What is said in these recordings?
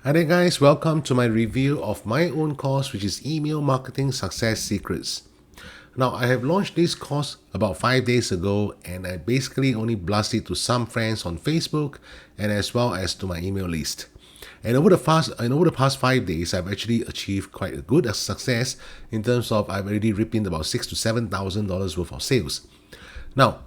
Hi there guys, welcome to my review of my own course, which is Email Marketing Success Secrets. Now, I have launched this course about 5 days ago, and I basically only blasted it to some friends on Facebook and as well as to my email list. And over the past 5 days, I've actually achieved quite a good success in terms of I've already reaped in about $6,000 to $7,000 worth of sales. Now,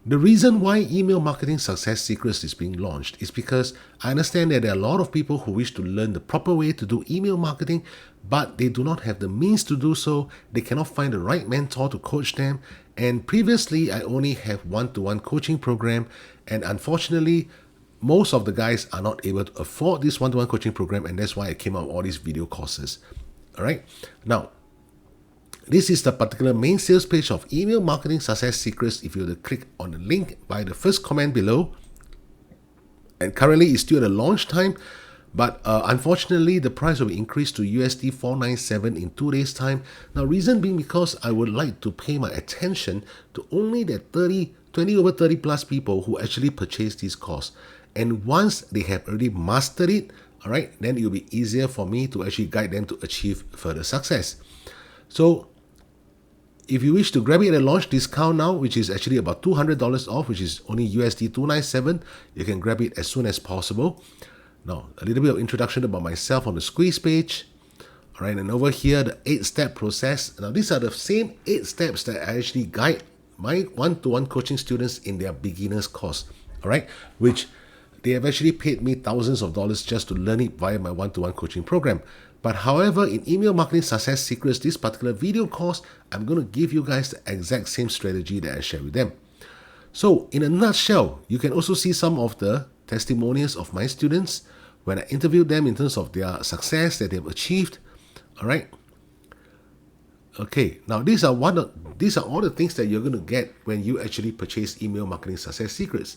the reason why Email Marketing Success Secrets is being launched is because I understand that there are a lot of people who wish to learn the proper way to do email marketing, but they do not have the means to do so. They cannot find the right mentor to coach them. And previously, I only have one-to-one coaching program, and unfortunately, most of the guys are not able to afford this one-to-one coaching program, and that's why I came out with all these video courses. All right. Now, this is the particular main sales page of Email Marketing Success Secrets. If you were to click on the link by the first comment below, and currently it's still at the launch time, but unfortunately the price will be increased to USD 497 in 2 days time. Now, reason being because I would like to pay my attention to only the 20 over 30 plus people who actually purchase this course. And once they have already mastered it, all right, then it will be easier for me to actually guide them to achieve further success. So if you wish to grab it at a launch discount now, which is actually about $200 off, which is only USD 297, you can grab it as soon as possible. Now, a little bit of introduction about myself on the squeeze page. All right, and over here, the 8-step process. Now, these are the same 8 steps that I actually guide my one-to-one coaching students in their beginner's course. All right, which they have actually paid me thousands of dollars just to learn it via my one-to-one coaching program. But however, in Email Marketing Success Secrets, this particular video course, I'm going to give you guys the exact same strategy that I share with them. So in a nutshell, you can also see some of the testimonials of my students when I interviewed them in terms of their success that they've achieved. All right. Okay, now these are all the things that you're going to get when you actually purchase Email Marketing Success Secrets.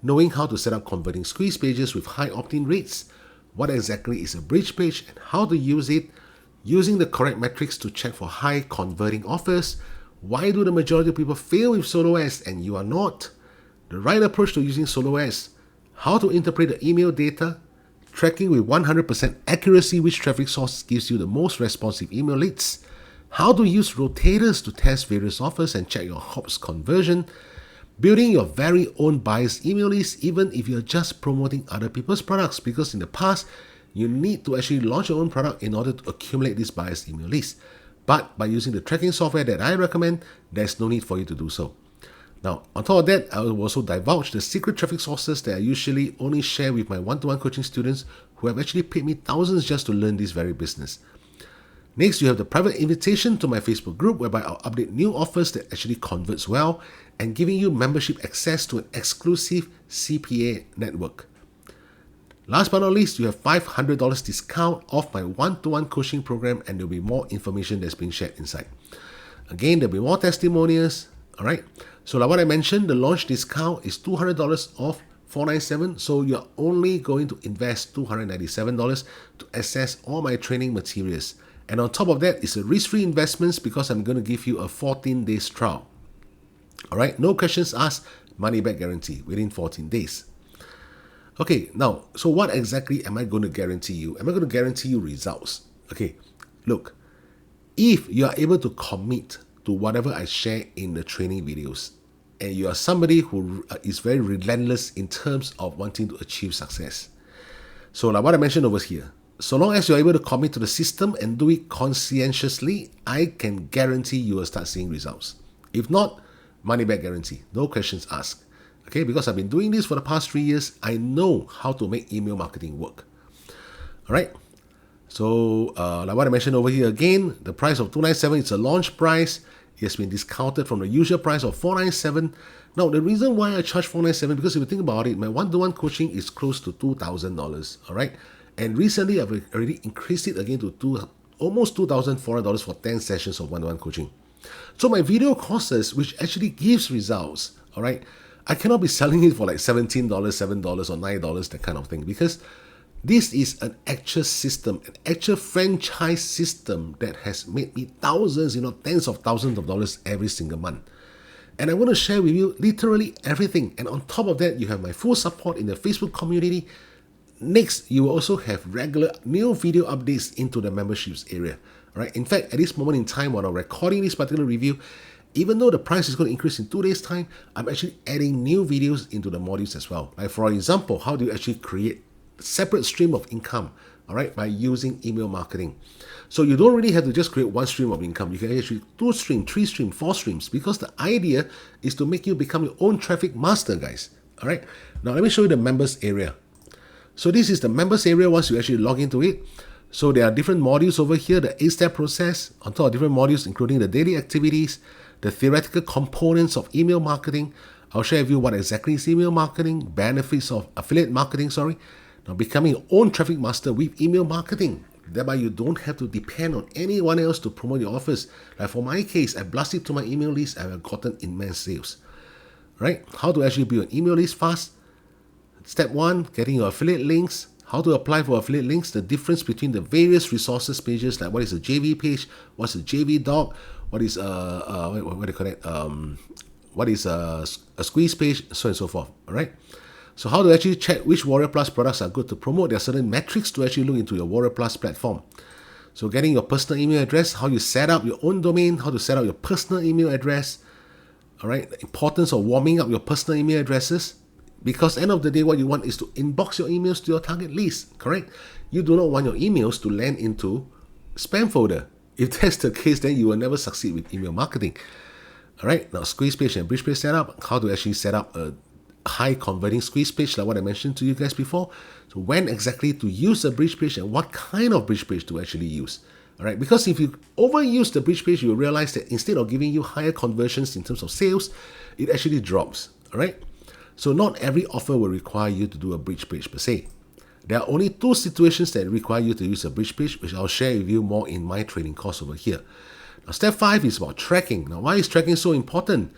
Knowing how to set up converting squeeze pages with high opt-in rates, what exactly is a bridge page and how to use it, using the correct metrics to check for high converting offers, why do the majority of people fail with solo ads and you are not, the right approach to using solo ads, how to interpret the email data, tracking with 100% accuracy which traffic source gives you the most responsive email leads, how to use rotators to test various offers and check your hops conversion, building your very own biased email list even if you're just promoting other people's products, because in the past you need to actually launch your own product in order to accumulate this biased email list. But by using the tracking software that I recommend, there's no need for you to do so. Now, on top of that, I will also divulge the secret traffic sources that I usually only share with my one-to-one coaching students who have actually paid me thousands just to learn this very business. Next, you have the private invitation to my Facebook group whereby I'll update new offers that actually converts well and giving you membership access to an exclusive CPA network. Last but not least, you have $500 discount off my one-to-one coaching program, and there'll be more information that's being shared inside. Again, there'll be more testimonials. All right. So like what I mentioned, the launch discount is $200 off $497. So you're only going to invest $297 to access all my training materials. And on top of that, it's a risk-free investments because I'm going to give you a 14 days trial. All right, no questions asked, money back guarantee within 14 days. Okay, now, so what exactly am I going to guarantee you? Am I going to guarantee you results? Okay, look, if you are able to commit to whatever I share in the training videos, and you are somebody who is very relentless in terms of wanting to achieve success. So like what I mentioned over here, so long as you're able to commit to the system and do it conscientiously, I can guarantee you will start seeing results. If not, money back guarantee, no questions asked. Okay, because I've been doing this for the past 3 years, I know how to make email marketing work. All right. So like what I mentioned over here again, the price of $297 is a launch price. It has been discounted from the usual price of $497. Now, the reason why I charge $497, because if you think about it, my one-to-one coaching is close to $2,000. All right. And recently, I've already increased it again to almost $2,400 for 10 sessions of one-to-one coaching. So my video courses, which actually gives results, all right, I cannot be selling it for like $17, $7, or $9, that kind of thing, because this is an actual system, an actual franchise system that has made me thousands, tens of thousands of dollars every single month. And I want to share with you literally everything. And on top of that, you have my full support in the Facebook community. Next, you will also have regular new video updates into the memberships area. Right? In fact, at this moment in time, when I'm recording this particular review, even though the price is going to increase in 2 days' time, I'm actually adding new videos into the modules as well. Like for example, how do you actually create a separate stream of income, all right, by using email marketing. So you don't really have to just create one stream of income. You can actually 2 streams, 3 streams, 4 streams, because the idea is to make you become your own traffic master, guys. All right. Now let me show you the members area. So this is the members area once you actually log into it. So there are different modules over here, the 8-step process, on top of different modules, including the daily activities, the theoretical components of email marketing. I'll share with you what exactly is email marketing, benefits of affiliate marketing, Now becoming your own traffic master with email marketing. Thereby you don't have to depend on anyone else to promote your offers. Like for my case, I blasted to my email list and I've gotten immense sales. Right? How to actually build an email list fast. Step 1, getting your affiliate links. How to apply for affiliate links, the difference between the various resources pages, like what is a JV page, what's a JV doc, what is what do you call it? What is a squeeze page, so and so forth. All right. So how to actually check which Warrior Plus products are good to promote. There are certain metrics to actually look into your Warrior Plus platform. So getting your personal email address, how you set up your own domain, how to set up your personal email address. All right. The importance of warming up your personal email addresses. Because end of the day, what you want is to inbox your emails to your target list, correct? You do not want your emails to land into spam folder. If that's the case, then you will never succeed with email marketing. All right, now squeeze page and bridge page setup, how to actually set up a high converting squeeze page like what I mentioned to you guys before. So when exactly to use a bridge page and what kind of bridge page to actually use. All right, because if you overuse the bridge page, you will realize that instead of giving you higher conversions in terms of sales, it actually drops. All right. So not every offer will require you to do a bridge page per se. There are only 2 situations that require you to use a bridge page, which I'll share with you more in my training course over here. Now, step 5 is about tracking. Now, why is tracking so important?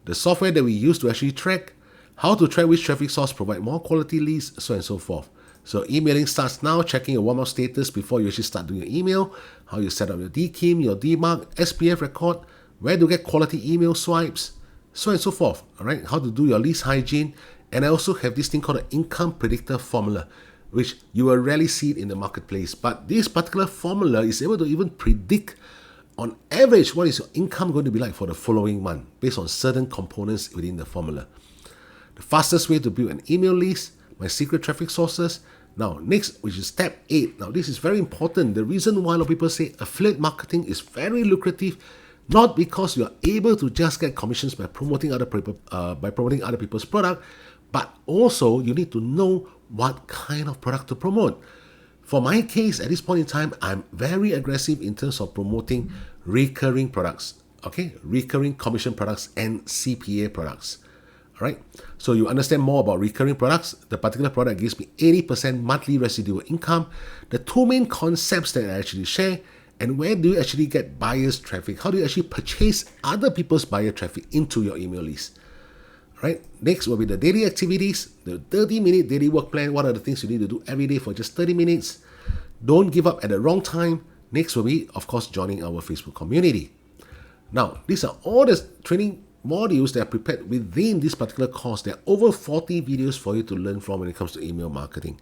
The software that we use to actually track, how to track which traffic source provide more quality leads, so on and so forth. So emailing starts now, checking your warm-up status before you actually start doing your email, how you set up your DKIM, your DMARC, SPF record, where to get quality email swipes, so on and so forth. All right, how to do your list hygiene. And I also have this thing called an income predictor formula, which you will rarely see it in the marketplace. But this particular formula is able to even predict on average what is your income going to be like for the following month based on certain components within the formula. The fastest way to build an email list, my secret traffic sources. Now, next, which is step 8. Now, this is very important. The reason why a lot of people say affiliate marketing is very lucrative, not because you are able to just get commissions by promoting other people's product, but also you need to know what kind of product to promote. For my case, at this point in time, I'm very aggressive in terms of promoting recurring products, okay? Recurring commission products and CPA products, all right? So you understand more about recurring products. The particular product gives me 80% monthly residual income. The 2 main concepts that I actually share, and where do you actually get buyers traffic? How do you actually purchase other people's buyer traffic into your email list? Right. Next will be the daily activities, the 30-minute daily work plan. What are the things you need to do every day for just 30 minutes? Don't give up at the wrong time. Next will be, of course, joining our Facebook community. Now, these are all the training modules that are prepared within this particular course. There are over 40 videos for you to learn from when it comes to email marketing.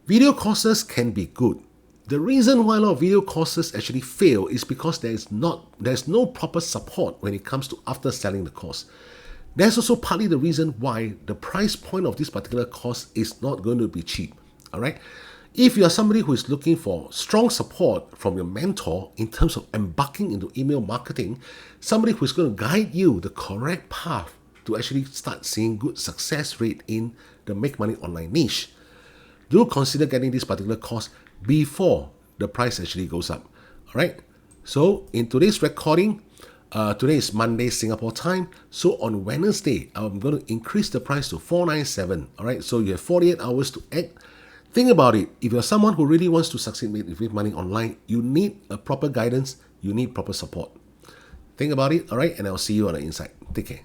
Video courses can be good. The reason why a lot of video courses actually fail is because there's no proper support when it comes to after selling the course. That's also partly the reason why the price point of this particular course is not going to be cheap. All right. If you are somebody who is looking for strong support from your mentor in terms of embarking into email marketing, somebody who is going to guide you the correct path to actually start seeing good success rate in the make money online niche, do consider getting this particular course before the price actually goes up. All right. So in today's recording, today is Monday Singapore time. So on Wednesday, I'm going to increase the price to $497. All right. So you have 48 hours to act. Think about it. If you're someone who really wants to succeed with money online, you need a proper guidance. You need proper support. Think about it. All right. And I'll see you on the inside. Take care.